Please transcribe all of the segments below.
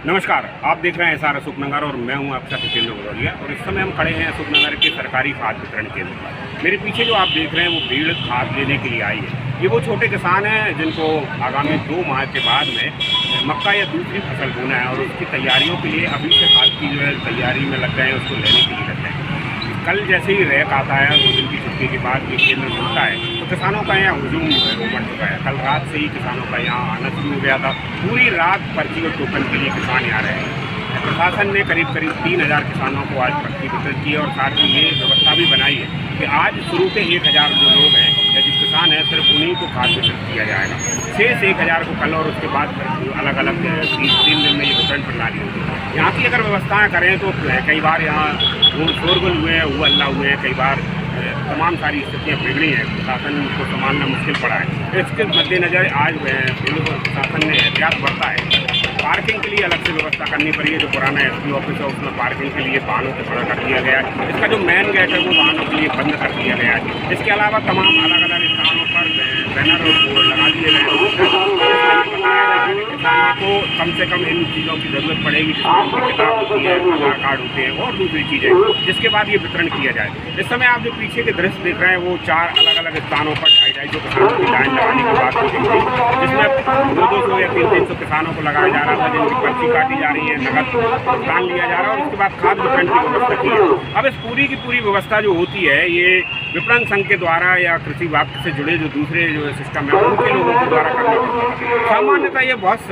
नमस्कार, आप देख रहे हैं SR अशोकनगर और मैं हूं आपका सत्येंद्र भदौरिया। और इस समय हम खड़े हैं अशोकनगर के सरकारी खाद वितरण केंद्र पर। मेरे पीछे जो आप देख रहे हैं वो भीड़ खाद लेने के लिए आई है। ये वो छोटे किसान हैं जिनको आगामी 2 माह के बाद में मक्का या दूसरी फसल बोना है और उसकी तैयारियों के लिए अभी से खाद की जो है तैयारी में लग गए हैं, उसको लेने के लिए लग गए हैं। कल जैसे ही रैक आता है 2 दिन की छुट्टी के बाद ये केंद्र खुलता है तो किसानों का यहाँ हुजूम उमड़ चुका है। कल रात से ही किसानों का यहाँ आना शुरू हो गया था। पूरी रात पर्ची और टोकन के लिए किसान यहाँ रहे हैं। प्रशासन ने करीब 3000 किसानों को आज पर्ची वितरित की और साथ ही ये व्यवस्था भी बनाई है कि आज शुरू के 1000 जो लोग हैं या जो किसान हैं सिर्फ उन्हीं को खाद वितरित किया जाएगा। शेष 1000 को कल और उसके बाद अलग अलग 3 दिन में ये वितरण प्रणाली होगी। यहाँ की अगर व्यवस्थाएँ करें तो कई बार यहाँ शोरगुल हुए हैं, हुआ हुए हैं, कई बार तमाम सारी स्थितियाँ बिगड़ी हैं, प्रशासन को संभालना मुश्किल पड़ा है। इसके मद्देनज़र आज प्रशासन ने एहतियात बरता है। पार्किंग के लिए अलग से व्यवस्था करनी पड़ी है। जो पुराना SP ऑफिस है उसमें पार्किंग के लिए वाहनों को खड़ा कर दिया गया है। इसका जो मेन गेट है वो वाहनों के लिए बंद कर दिया गया है। इसके अलावा तमाम अलग अलग स्थानों पर बैनर और बोर्ड लगा दिए गए हैं। किसानों को कम से कम इन चीज़ों की ज़रूरत पड़ेगी, जिसमें किताब होती है, आधार कार्ड होते हैं और दूसरी चीज़ें, जिसके बाद ये वितरण किया जाए। इस समय आप जो पीछे के दृश्य देख रहे हैं वो 4 अलग अलग स्थानों पर ढाई जो किसानों की लाइन लगाने की बात हो रही थी, जिसमें 200 या 300 किसानों को लगाया जा रहा था, जिनकी पर्ची काटी जा रही है, नगद भुगतान लिया जा रहा है और उसके बाद खाद वितरण की व्यवस्था की है। अब इस पूरी की पूरी व्यवस्था जो होती है ये विपणन संघ के द्वारा या कृषि विभाग से जुड़े जो दूसरे जो सिस्टम है उनके लोगों के द्वारा करना पड़ता है। सामान्यतः ये बहुत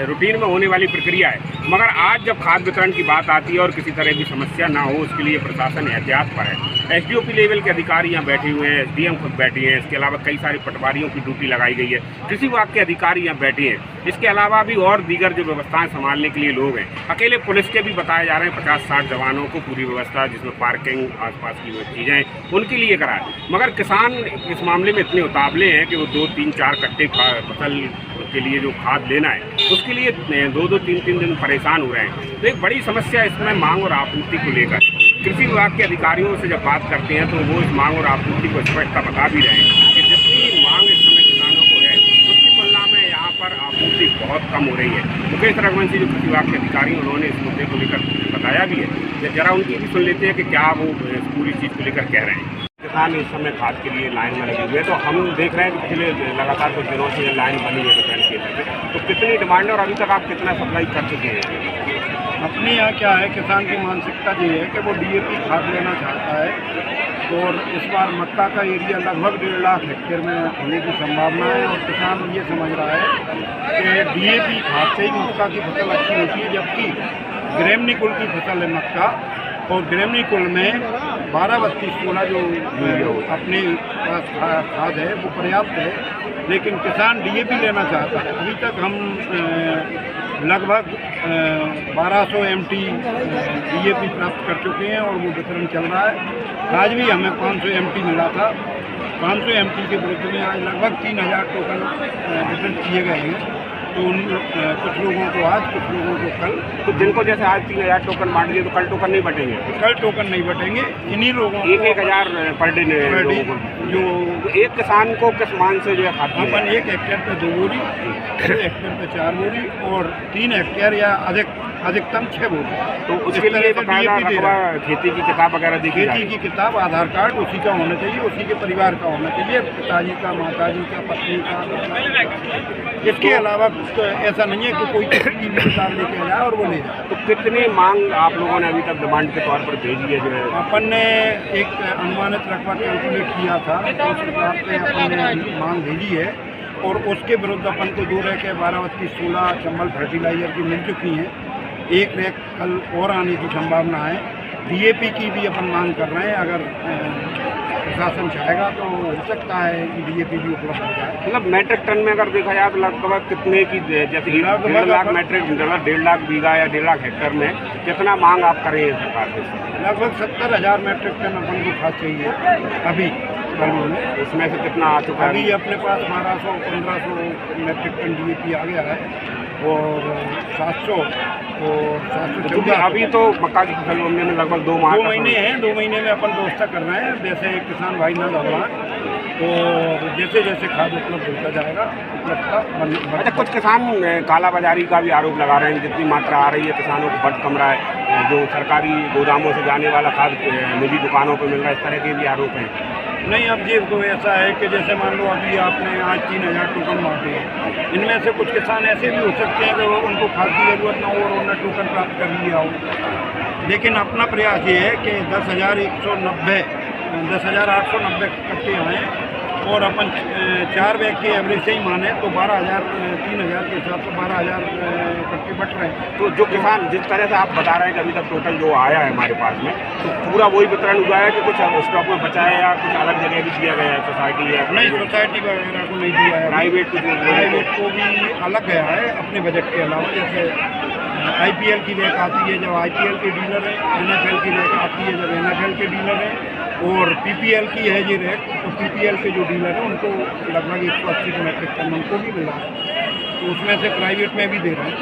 रूटीन में होने वाली प्रक्रिया है, मगर आज जब खाद वितरण की बात आती है और किसी तरह की समस्या ना हो उसके लिए प्रशासन एहतियात पर है। SDO लेवल के अधिकारी यहाँ बैठे हुए हैं, SDM खुद बैठे हैं। इसके अलावा कई सारे पटवारियों की ड्यूटी लगाई गई है, कृषि विभाग के अधिकारी यहाँ बैठे हैं। इसके अलावा भी और दीगर जो व्यवस्थाएं संभालने के लिए लोग हैं। अकेले पुलिस के भी बताए जा रहे हैं 50-60 जवानों को पूरी व्यवस्था, जिसमें पार्किंग आसपास की चीज़ें उनके लिए कराए। मगर किसान इस मामले में इतने उतावले हैं कि वो 2-3-4 कट्टे फसल के लिए जो खाद लेना है उसके लिए 2-2, 3-3 दिन परेशान हो रहे हैं। तो एक बड़ी समस्या इसमें मांग और आपूर्ति को लेकर कृषि विभाग के अधिकारियों से जब बात करते हैं तो वो इस मांग और आपूर्ति को स्पष्टता बता भी रहे हैं कि जितनी मांग इस समय किसानों को है उसकी तुलना में यहाँ पर आपूर्ति बहुत कम हो रही है। मुकेश रघुवंशी जो कृषि विभाग के अधिकारी उन्होंने इस मुद्दे को लेकर बताया भी है। जरा उनकी भी सुन लेते हैं कि क्या वो इस पूरी चीज़ को लेकर कह रहे हैं। किसान इस समय खाद के लिए लाइन में लगे हुए हैं, तो हम देख रहे हैं कि पिछले लगातार कुछ दिनों से लाइन बनी है वितरण के लिए। तो कितनी डिमांड है और अभी तक आप कितना सप्लाई कर चुके हैं? अपने यहाँ क्या है, किसान की मानसिकता ये है कि वो DAP खाद लेना चाहता है और इस बार मक्का का एरिया लगभग 1.5 लाख हेक्टेयर में होने की संभावना है और किसान ये समझ रहा है कि DAP खाद से ही मक्का की फसल अच्छी होती है, जबकि ग्रेमनीकुल की फसल है मक्का और ग्रेमनीकुल में 12-32-16 जो अपने पास खाद है वो पर्याप्त है, लेकिन किसान DAP लेना चाहता है। अभी तक हम लगभग 1200 MT DAP प्राप्त कर चुके हैं और वो वितरण चल रहा है। आज भी हमें 500 MT मिला था। 500 MT के विरुद्ध में आज लगभग 3000 टोकन वितरण किए गए हैं। तो कुछ लोगों को आज, कुछ लोगों को कल। तो जिनको जैसे आज 3000 टोकन बांट दिए तो कल टोकन नहीं बटेंगे? कल टोकन नहीं बटेंगे। इन्हीं लोगों को 1000 पर डे जो एक किसान को किस मान से जो है खाद अपन 1 हेक्टेयर पे 2 बोरी, 2 हेक्टेयर पे 4 बोरी और 3 हेक्टेयर या अधिकतम 6 बोरी। तो उसके लिए खेती की किताब वगैरह देखी, खेती की किताब, आधार कार्ड उसी का होना चाहिए, उसी के परिवार का होना चाहिए, पिताजी का, माताजी का, पत्नी का। इसके अलावा तो ऐसा नहीं है कि कोई किसी की भी किताब लेके जाए और वो ले जाए। तो कितनी मांग आप लोगों ने अभी तक डिमांड के तौर पर भेजी है? जो है अपन ने एक अनुमानित रकबा कैलकुलेट किया था, तो उस हिसाब से अपन ने मांग भेजी है और उसके विरुद्ध अपन को 2 रैक 12-32-16 चंबल फर्टिलाइजर की मिल चुकी हैं। 1 रैक कल और आने की संभावना है। DAP की भी अपन मांग कर रहे हैं। अगर प्रशासन चाहेगा तो हो सकता है कि DAP भी उपलब्ध हो जाए। मतलब मेट्रिक टन में अगर देखा जाए तो लगभग कितने की, जैसे 1.5 लाख मेट्रिक, 1.5 लाख बीघा या 1.5 लाख हेक्टेयर में कितना मांग आप करें सरकार से? लगभग 70,000 मेट्रिक टन अपन को खाद चाहिए अभी गर्मी में। उसमें से कितना आ चुका है? अभी अपने पास 1200-1500 मेट्रिक टन DAP आ गया है और 700 और 714। अभी तो मक्का की फसल बोने में लगभग 2 महीने हैं। 2 महीने में अपन व्यवस्था कर रहे हैं। जैसे किसान भाई ना घबराएं, तो जैसे जैसे खाद उपलब्ध होता जाएगा उपलब्धता अच्छा, कुछ किसान कालाबाजारी का भी आरोप लगा रहे हैं, जितनी मात्रा आ रही है किसानों को बट कम रहा है, जो सरकारी गोदामों से जाने वाला खाद निजी दुकानों पर मिल रहा है, इस तरह के भी आरोप हैं। नहीं, अब ये तो ऐसा है कि जैसे मान लो अभी आपने आज 3000 टोकन बांटे हैं, इनमें से कुछ किसान ऐसे भी हो सकते हैं कि उनको खाद की ज़रूरत ना हो और उन्होंने टोकन प्राप्त कर लिया हो। लेकिन अपना प्रयास ये है कि 10,890 कट्टे आएँ और अपन 4 बैग के एवरेज से ही माने तो 12,000 3,000 के हिसाब से 12,000 कट्टे बट रहे हैं। तो जो किसान जिस तरह से आप बता रहे हैं कि अभी तक टोटल जो आया है हमारे पास में, तो पूरा वही वितरण हुआ है कि कुछ स्टॉक में बचा है या कुछ अलग जगह भी दिया गया है, सोसाइटी या नहीं, सोसाइटी वगैरह को नहीं दिया है, प्राइवेट को भी अलग गया है अपने बजट के अलावा। जैसे IPL की रैक आती है, जब IPL के डीलर है, NFL की रैक आती है जब NFL के डीलर है, और PPL की है ये रैक, तो PPL के जो डीलर हैं उनको लगभग 180 मीट्रिक टन उनको भी मिला है, तो उसमें से प्राइवेट में भी दे रहे हैं।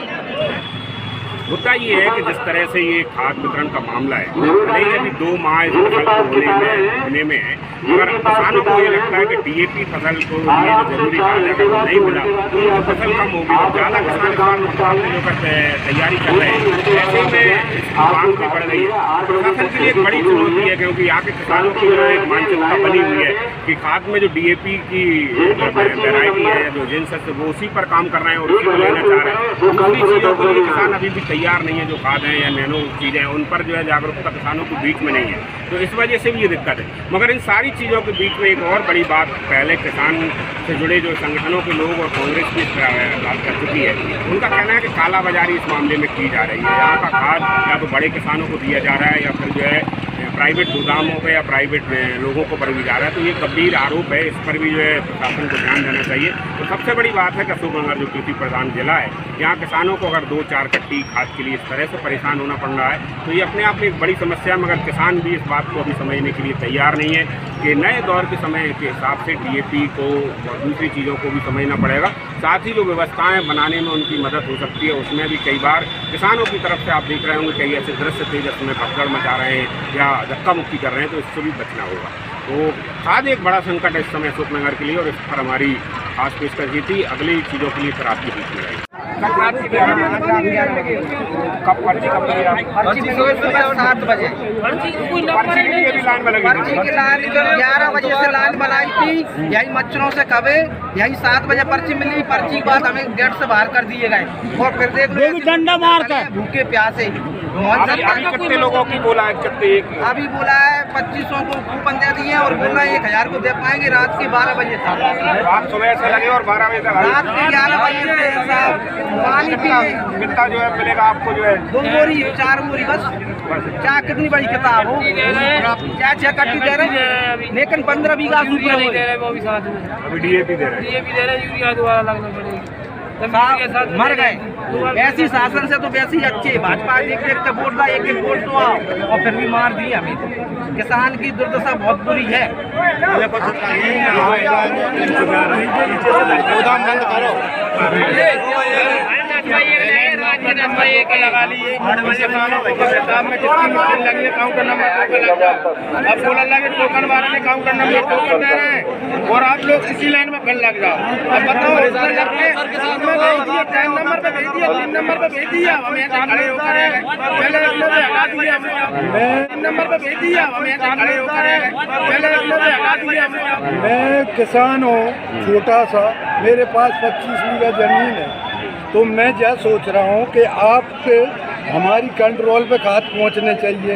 मुद्दा ये है कि जिस तरह से ये खाद वितरण का मामला है, भले ही अभी 2 माह इस फसल को होने में है, मगर किसानों को ये लगता है कि DAP फसल को ये जो जरूरी खाद है अगर नहीं मिला तो फसल कम होगी और ज़्यादा किसान जो तैयारी कर रहे हैं, ऐसे में इसकी मांग भी बढ़ रही है। प्रशासन के लिए एक बड़ी चुनौती है, क्योंकि यहाँ के किसानों की जो एक मानसिकता बनी हुई है कि खाद में जो DAP की वैरायटी है, जो जिनस वो उसी पर काम कर रहे हैं और उसी को लेना चाह रहे हैं। दूसरी चीज़ों के लिए किसान अभी भी तैयार नहीं है, जो खाद है या नैनो चीज़ें हैं उन पर जो है जागरूकता किसानों के बीच में नहीं है, तो इस वजह से भी ये दिक्कत है। मगर इन सारी चीज़ों के बीच में एक और बड़ी बात पहले किसान से जुड़े जो संगठनों के लोग और कांग्रेस भी बात कर चुकी है, उनका कहना है कि कालाबाजारी इस मामले में की जा रही है। यहाँ का खाद या तो बड़े किसानों को दिया जा रहा है या फिर जो है प्राइवेट गोदामों पे या प्राइवेट लोगों को पर भी जा रहा है, तो ये गंभीर आरोप है, इस पर भी जो है प्रशासन को ध्यान देना चाहिए। तो सबसे बड़ी बात है कि अशोकनगर जो कृषि प्रधान जिला है, यहाँ किसानों को अगर 2-4 कट्टी खाद के लिए इस तरह से परेशान होना पड़ रहा है, तो ये अपने आप में एक बड़ी समस्या है। मगर किसान भी इस बात को अभी समझने के लिए तैयार नहीं है कि नए दौर के समय के हिसाब से DAP को और दूसरी चीज़ों को भी समझना पड़ेगा। साथ ही जो व्यवस्थाएं बनाने में उनकी मदद हो सकती है, उसमें भी कई बार किसानों की तरफ से आप देख रहे होंगे कई ऐसे दृश्य थे जिसमें भगदड़ मचा रहे हैं या धक्का मुक्की कर रहे हैं, तो इससे भी बचना होगा। तो खाद एक बड़ा संकट है इस समय अशोकनगर के लिए, और इस पर हमारी खास पेशकश ये थी। अगली चीज़ों के लिए फिर आपकी बीच में रहेगी। कब पर्ची कब लगी? पर्ची सुबह 7 बजे। पर्ची की लाइन 11 बजे से लाइन बनाई थी, यही मच्छरों से कबे यही 7 बजे पर्ची मिली। पर्ची के बाद हमें गेट से बाहर कर दिए गए और फिर देख लो डंडा मारकर भूखे प्यासे। कितने लोगों की बोला है? कितने? अभी बोला है 2500 को कूपन दे दिए और बोल रहे हैं 1000 को दे पाएंगे। रात के 12 बजे था, रात सुबह से लगे और 12 बजे तक, रात के 11 बजे से पानी पिए। कितना जो है मिलेगा आपको? जो है 2 बोरी 4 बोरी बस। क्या कितनी बड़ी किताब हो, क्या 6 कट्टी दे रहे हैं, लेकिन 15 बीघा यूरिया नहीं दे रहे, वो भी साथ में अभी DAP दे रहे हैं, यूरिया दोबारा लगना पड़ेगी। मर गए ऐसी शासन से तो वैसे ही अच्छे भाजपा एक वोट था, एक वोट तो और फिर भी मार दी हमें। किसान की दुर्दशा बहुत बुरी है। गोदाम बंद करो, लगा लिए काउंटर नंबर अब बोला लगे टोकन वाले ने काउंटर नंबर टोकन दे रहे हैं और आप लोग इसी लाइन में फिर लग जाओ। अब बताओ टाइम नंबर पे भेज दिया, 3 नंबर पे भेज दिया, हम यहाँ खड़े होकर हटा दिया, 3 नंबर पे भेज दिया, हम यहाँ खड़े होकर हटा दिया। मैं किसान हूँ छोटा सा, मेरे पास 25 बीघा जमीन है, तो मैं क्या सोच रहा हूँ कि आपके हमारी कंट्रोल पे खाद पहुँचने चाहिए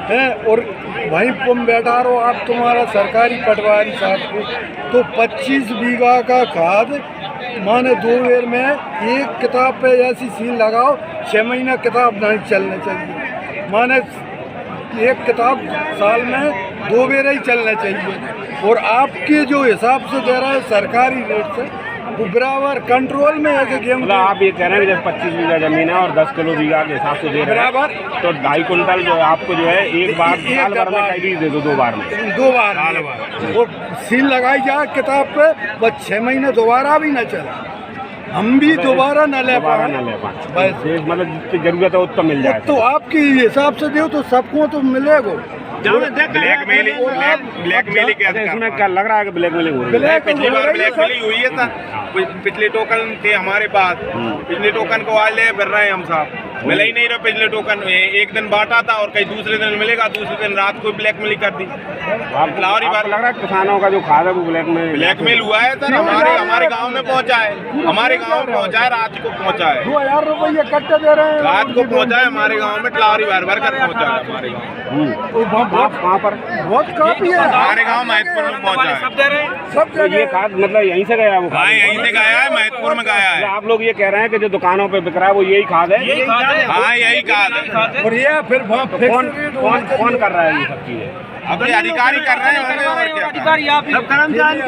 हैं, और वहीं तुम बैठा रहो आप तुम्हारा सरकारी पटवारी साहब को, तो 25 बीघा का खाद माने 2 बेर में एक किताब पे ऐसी सील लगाओ, 6 महीना किताब नहीं चलने चाहिए, माने एक किताब साल में 2 बेर ही चलना चाहिए। और आपके जो हिसाब से दे रहा है सरकारी रेट से वो बराबर कंट्रोल में है कि गेहूं। मतलब आप ये कह रहे हैं कि जब 25 बीघा जमीन है और 10 किलो बीघा के हिसाब से दे रहे हैं बराबर, तो 2.5 कुंटल जो है आपको जो है एक बार साल भर में कहीं दे दो, 2 बार में 2 बार वो सील लगाई जाए किताब पे, बस 6 महीने दोबारा भी न चले, हम भी दोबारा न ले पाए, मतलब जितनी जरूरत है उतना मिल जाए। तो आपके हिसाब से दो तो सबको तो मिलेगा, ब्लैकमेलिंग के इसमें क्या लग रहा है कि ब्लैकमेलिंग हो रही है? पिछली बार ब्लैकमेलिंग हुई है था, पिछले टोकन थे हमारे पास, पिछले टोकन को आज ले फिर रहे हैं हम साहब, मिला ही नहीं रहा पिछले टोकन। एक दिन बांटा था और कहीं दूसरे दिन मिलेगा, दूसरे दिन रात को ब्लैकमेलिंग कर दी। आपको लग रहा है किसानों का जो खाद है वो ब्लैकमेल हुआ है सर, हमारे गांव में पहुंचा है, हमारे गांव में पहुंचा है, रात को पहुंचा है, 2000 रुपये कट्टे दे रहे हैं, रात को पहुंचा है हमारे गांव में, टलावरी भर भर कर पहुंचा है हमारे गाँव। कहाँ पर? बहुत काफी है, हमारे गाँव महतपुर में पहुंचा है। सब तो ये खाद मतलब यहीं से गया वो? हाँ, यहीं से गया है, महतपुर में गया है। आप लोग ये कह रहे हैं कि जो दुकानों पे बिक रहा है वो यही खाद है? हाँ, यही खाद है। और ये फिर कौन कर रहा है ये सब चीजें? अपने अधिकारी कर रहे हैं, अधिकारी आप कर्मचारी